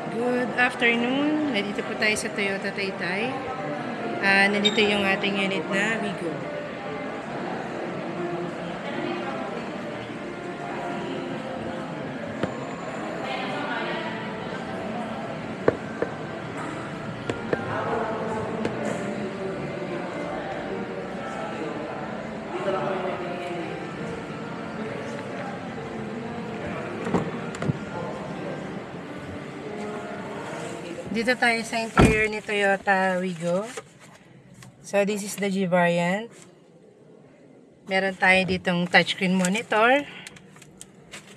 Good afternoon. Nandito po tayo sa Toyota Taytay. Nandito yung ating unit na Wigo. Dito tayo sa interior ni Toyota Wigo. So this is the G variant. Meron tayo ditong touchscreen monitor.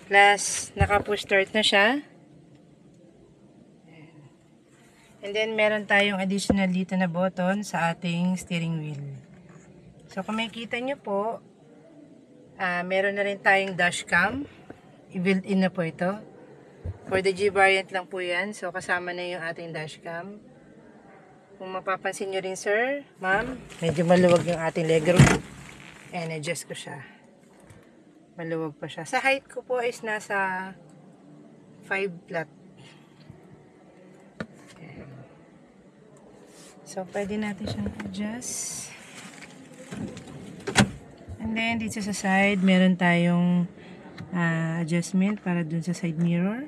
Plus naka-push start na siya. And then meron tayong additional dito na button sa ating steering wheel. So kung makikita nyo po, meron na rin tayong dashcam. I-built-in na po ito. For the G variant lang po yan. So, kasama na yung ating dashcam. Kung mapapansin nyo rin, sir, ma'am, medyo maluwag yung ating legroom. And adjust ko siya. Maluwag pa siya. Sa height ko po is nasa 5 flat. So, pwede natin siyang adjust. And then, dito sa side, meron tayong adjustment para dun sa side mirror.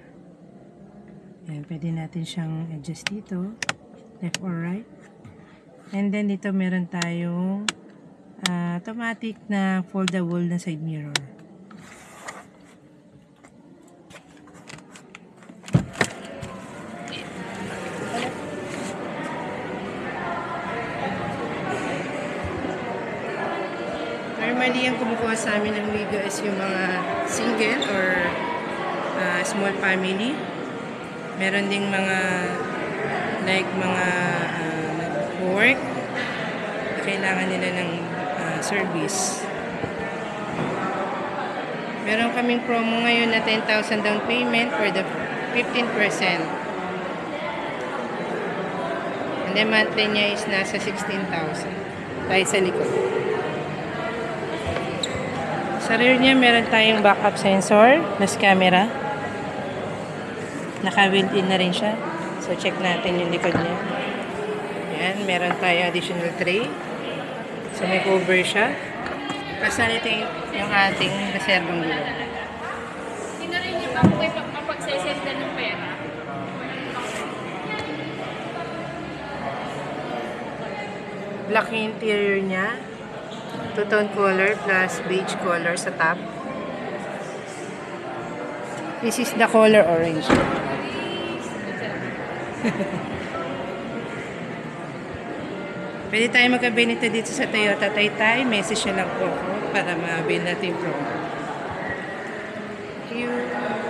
Ayan, pwede natin siyang adjust dito, left or right. And then dito meron tayong automatic na foldable na side mirror. Normally, ang kumukuha sa amin ng Wigo is yung mga single or small family. Meron ding mga like mga work, kailangan nila ng service. Meron kaming promo ngayon na 10,000 down payment for the 15%. And then monthly niya is nasa 16,000 dahil sa likod. Sa rear niya meron tayong backup sensor plus camera. Naka-built-in na rin siya. So, check natin yung likod niya. Ayan, meron tayo additional tray. So, may cover siya. Basta nito yung ating reservang gulong. Hindi na rin yung mapag-sesend ng pera. Black yung interior niya. Two-tone color plus beige color sa top. This is the color orange. Pwede tayo magkabinita dito sa Toyota Taytay. Message na lang po ako para ma-avail natin yung promo. Thank you.